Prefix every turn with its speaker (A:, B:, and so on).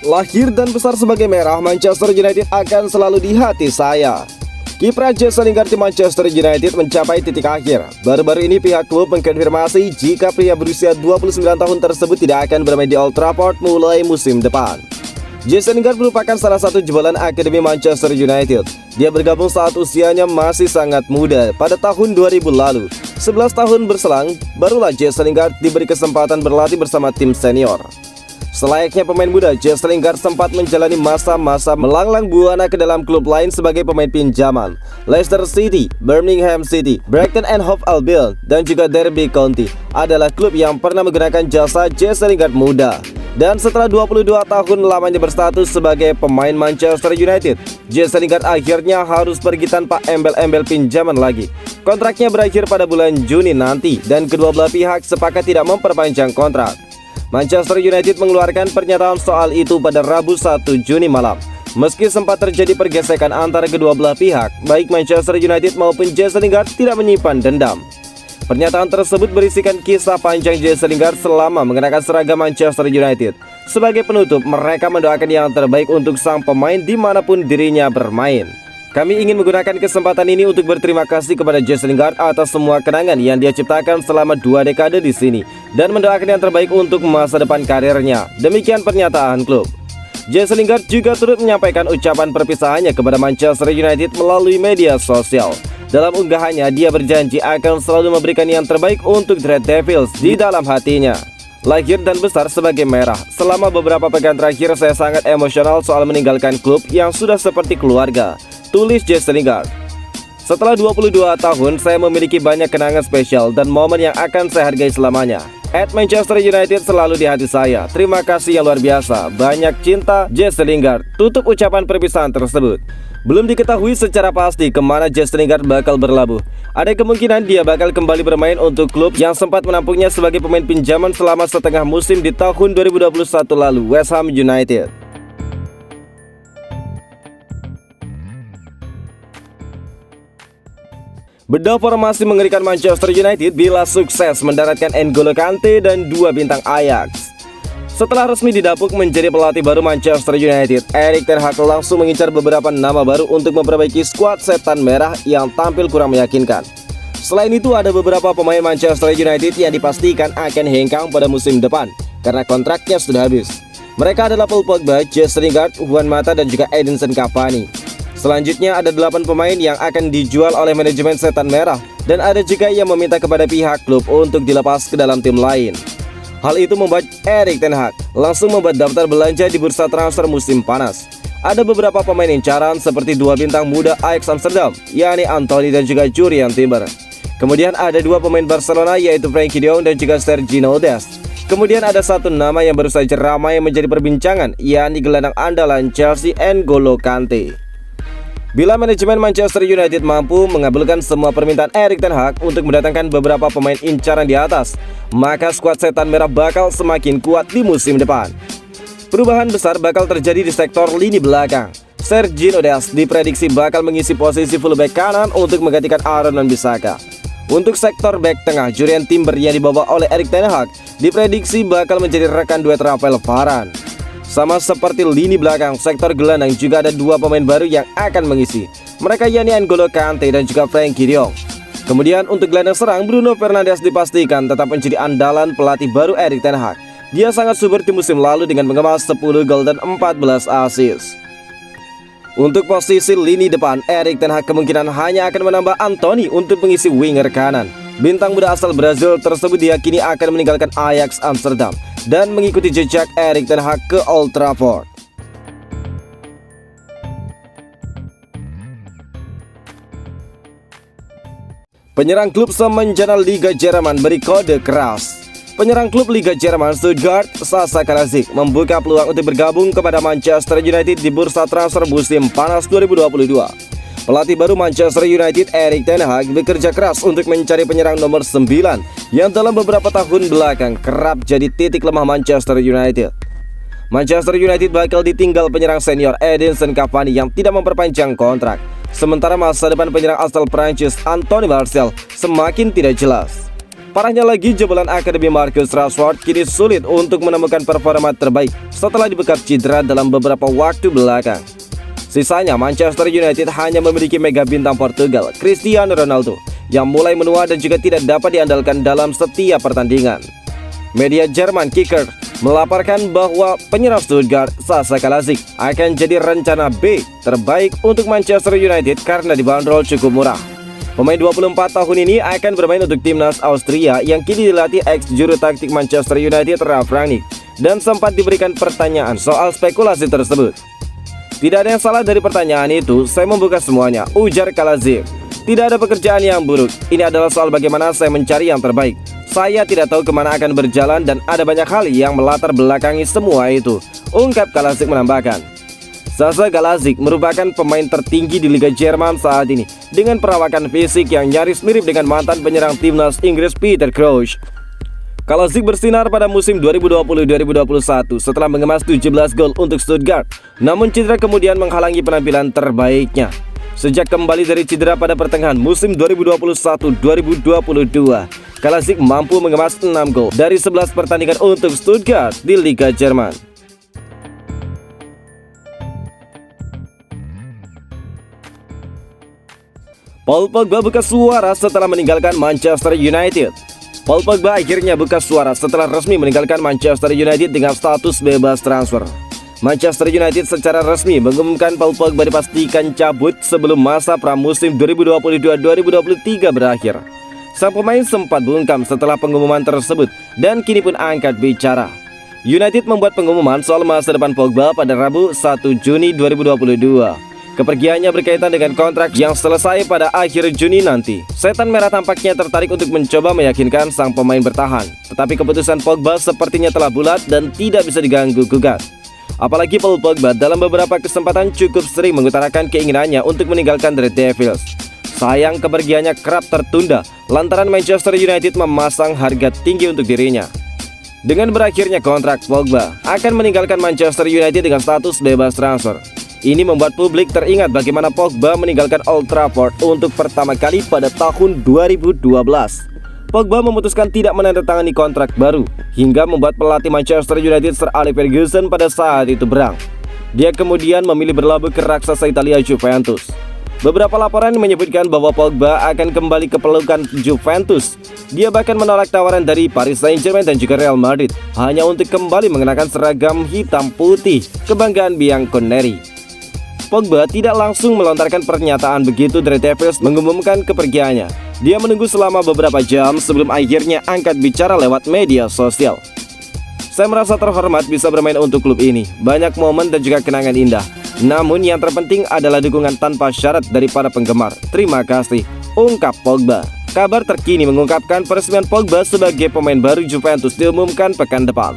A: Lahir dan besar sebagai merah, Manchester United akan selalu di hati saya. Kiprah Jesse Lingard di Manchester United mencapai titik akhir. Baru-baru ini pihak klub mengkonfirmasi jika pria berusia 29 tahun tersebut tidak akan bermain di Old Trafford mulai musim depan. Jesse Lingard merupakan salah satu jebolan akademi Manchester United. Dia bergabung saat usianya masih sangat muda pada tahun 2000 lalu. 11 tahun berselang, barulah Jesse Lingard diberi kesempatan berlatih bersama tim senior. Selayaknya pemain muda, Jesse Lingard sempat menjalani masa-masa melanglang buana ke dalam klub lain sebagai pemain pinjaman. Leicester City, Birmingham City, Brighton and Hove Albion, dan juga Derby County adalah klub yang pernah menggunakan jasa Jesse Lingard muda. Dan setelah 22 tahun lamanya berstatus sebagai pemain Manchester United, Jesse Lingard akhirnya harus pergi tanpa embel-embel pinjaman lagi. Kontraknya berakhir pada bulan Juni nanti dan kedua belah pihak sepakat tidak memperpanjang kontrak. Manchester United mengeluarkan pernyataan soal itu pada Rabu 1 Juni malam. Meski sempat terjadi pergesekan antara kedua belah pihak, baik Manchester United maupun Jesse Lingard tidak menyimpan dendam. Pernyataan tersebut berisikan kisah panjang Jesse Lingard selama mengenakan seragam Manchester United. Sebagai penutup, mereka mendoakan yang terbaik untuk sang pemain dimanapun dirinya bermain. Kami ingin menggunakan kesempatan ini untuk berterima kasih kepada Jesse Lingard atas semua kenangan yang dia ciptakan selama 2 dekade di sini dan mendoakan yang terbaik untuk masa depan karirnya. Demikian pernyataan klub. Jesse Lingard juga turut menyampaikan ucapan perpisahannya kepada Manchester United melalui media sosial. Dalam unggahannya, dia berjanji akan selalu memberikan yang terbaik untuk The Red Devils di dalam hatinya. Lahir dan besar sebagai merah, selama beberapa pekan terakhir saya sangat emosional soal meninggalkan klub yang sudah seperti keluarga, tulis Jesse Lingard. Setelah 22 tahun, saya memiliki banyak kenangan spesial dan momen yang akan saya hargai selamanya. At Manchester United selalu di hati saya. Terima kasih yang luar biasa. Banyak cinta, Jesse Lingard. Tutup ucapan perpisahan tersebut. Belum diketahui secara pasti kemana Jesse Lingard bakal berlabuh. Ada kemungkinan dia bakal kembali bermain untuk klub yang sempat menampungnya sebagai pemain pinjaman selama setengah musim di tahun 2021 lalu, West Ham United. Bedah formasi mengerikan Manchester United bila sukses mendaratkan N'Golo Kante dan 2 bintang Ajax. Setelah resmi didapuk menjadi pelatih baru Manchester United, Erik ten Hag langsung mengincar beberapa nama baru untuk memperbaiki skuad setan merah yang tampil kurang meyakinkan. Selain itu, ada beberapa pemain Manchester United yang dipastikan akan hengkang pada musim depan karena kontraknya sudah habis. Mereka adalah Paul Pogba, Jesse Lingard, Juan Mata, dan juga Edinson Cavani. Selanjutnya ada 8 pemain yang akan dijual oleh manajemen setan merah dan ada juga yang meminta kepada pihak klub untuk dilepas ke dalam tim lain. Hal itu membuat Erik ten Hag langsung membuat daftar belanja di bursa transfer musim panas. Ada beberapa pemain incaran seperti 2 bintang muda Ajax Amsterdam, yakni Anthony dan juga Jurriën Timber. Kemudian ada 2 pemain Barcelona yaitu Frenkie de Jong dan juga Serginho Dest. Kemudian ada 1 nama yang baru saja ramai menjadi perbincangan, yakni gelandang andalan Chelsea N'Golo Kante. Bila manajemen Manchester United mampu mengabulkan semua permintaan Erik ten Hag untuk mendatangkan beberapa pemain incaran di atas, maka skuad setan merah bakal semakin kuat di musim depan. Perubahan besar bakal terjadi di sektor lini belakang. Serginho Dest diprediksi bakal mengisi posisi fullback kanan untuk menggantikan Aaron Wan-Bissaka. Untuk sektor back tengah, Jurriën Timber yang dibawa oleh Erik ten Hag diprediksi bakal menjadi rekan duet Rafael Varane. Sama seperti lini belakang, sektor gelandang juga ada 2 pemain baru yang akan mengisi. Mereka yakni N'Golo Kante dan juga Frenkie de Jong. Kemudian untuk gelandang serang, Bruno Fernandes dipastikan tetap menjadi andalan pelatih baru Erik ten Hag. Dia sangat subur di musim lalu dengan mengemas 10 gol dan 14 assist. Untuk posisi lini depan, Erik ten Hag kemungkinan hanya akan menambah Anthony untuk mengisi winger kanan. Bintang muda asal Brazil tersebut diyakini akan meninggalkan Ajax Amsterdam dan mengikuti jejak Erik ten Hag ke Old Trafford. Penyerang klub semenjana Liga Jerman beri kode keras. Penyerang klub Liga Jerman Stuttgart, Sasa Kalajic membuka peluang untuk bergabung kepada Manchester United di bursa transfer musim panas 2022. Pelatih baru Manchester United Erik ten Hag bekerja keras untuk mencari penyerang nomor 9 yang dalam beberapa tahun belakang kerap jadi titik lemah Manchester United. Manchester United bakal ditinggal penyerang senior Edinson Cavani yang tidak memperpanjang kontrak. Sementara masa depan penyerang asal Prancis Anthony Martial semakin tidak jelas. Parahnya lagi, jebolan akademi Marcus Rashford kini sulit untuk menemukan performa terbaik setelah dibekap cedera dalam beberapa waktu belakang. Sisanya, Manchester United hanya memiliki mega bintang Portugal, Cristiano Ronaldo, yang mulai menua dan juga tidak dapat diandalkan dalam setiap pertandingan. Media Jerman Kicker melaporkan bahwa penyerang Stuttgart Sasa Kalajdzic akan jadi rencana B terbaik untuk Manchester United karena dibanderol cukup murah. Pemain 24 tahun ini akan bermain untuk timnas Austria yang kini dilatih ex juru taktik Manchester United Ralf Rangnick, dan sempat diberikan pertanyaan soal spekulasi tersebut. Tidak ada yang salah dari pertanyaan itu, saya membuka semuanya, ujar Kalajdzic. Tidak ada pekerjaan yang buruk, ini adalah soal bagaimana saya mencari yang terbaik. Saya tidak tahu kemana akan berjalan dan ada banyak hal yang melatar belakangi semua itu, ungkap Kalajdzic menambahkan. Sasa Kalajdzic merupakan pemain tertinggi di Liga Jerman saat ini dengan perawakan fisik yang nyaris mirip dengan mantan penyerang timnas Inggris Peter Crouch. Kalajdzic bersinar pada musim 2020-2021 setelah mengemas 17 gol untuk Stuttgart, namun cedera kemudian menghalangi penampilan terbaiknya. Sejak kembali dari cedera pada pertengahan musim 2021-2022, Kalajdzic mampu mengemas 6 gol dari 11 pertandingan untuk Stuttgart di Liga Jerman. Paul Pogba buka suara setelah meninggalkan Manchester United. Paul Pogba akhirnya buka suara setelah resmi meninggalkan Manchester United dengan status bebas transfer. Manchester United secara resmi mengumumkan Paul Pogba dipastikan cabut sebelum masa pramusim 2022-2023 berakhir. Sang pemain sempat bungkam setelah pengumuman tersebut dan kini pun angkat bicara. United membuat pengumuman soal masa depan Pogba pada Rabu 1 Juni 2022. Kepergiannya berkaitan dengan kontrak yang selesai pada akhir Juni nanti. Setan Merah tampaknya tertarik untuk mencoba meyakinkan sang pemain bertahan. Tetapi keputusan Pogba sepertinya telah bulat dan tidak bisa diganggu-gugat. Apalagi Paul Pogba dalam beberapa kesempatan cukup sering mengutarakan keinginannya untuk meninggalkan The Red Devils. Sayang kepergiannya kerap tertunda lantaran Manchester United memasang harga tinggi untuk dirinya. Dengan berakhirnya kontrak, Pogba akan meninggalkan Manchester United dengan status bebas transfer. Ini membuat publik teringat bagaimana Pogba meninggalkan Old Trafford untuk pertama kali pada tahun 2012. Pogba memutuskan tidak menandatangani kontrak baru hingga membuat pelatih Manchester United Sir Alex Ferguson pada saat itu berang. Dia kemudian memilih berlabuh ke raksasa Italia Juventus. Beberapa laporan menyebutkan bahwa Pogba akan kembali ke pelukan Juventus. Dia bahkan menolak tawaran dari Paris Saint-Germain dan juga Real Madrid hanya untuk kembali mengenakan seragam hitam putih kebanggaan Bianconeri. Pogba tidak langsung melontarkan pernyataan begitu The Red Devils mengumumkan kepergiannya. Dia menunggu selama beberapa jam sebelum akhirnya angkat bicara lewat media sosial. Saya merasa terhormat bisa bermain untuk klub ini. Banyak momen dan juga kenangan indah. Namun yang terpenting adalah dukungan tanpa syarat dari para penggemar. Terima kasih, ungkap Pogba. Kabar terkini mengungkapkan peresmian Pogba sebagai pemain baru Juventus diumumkan pekan depan.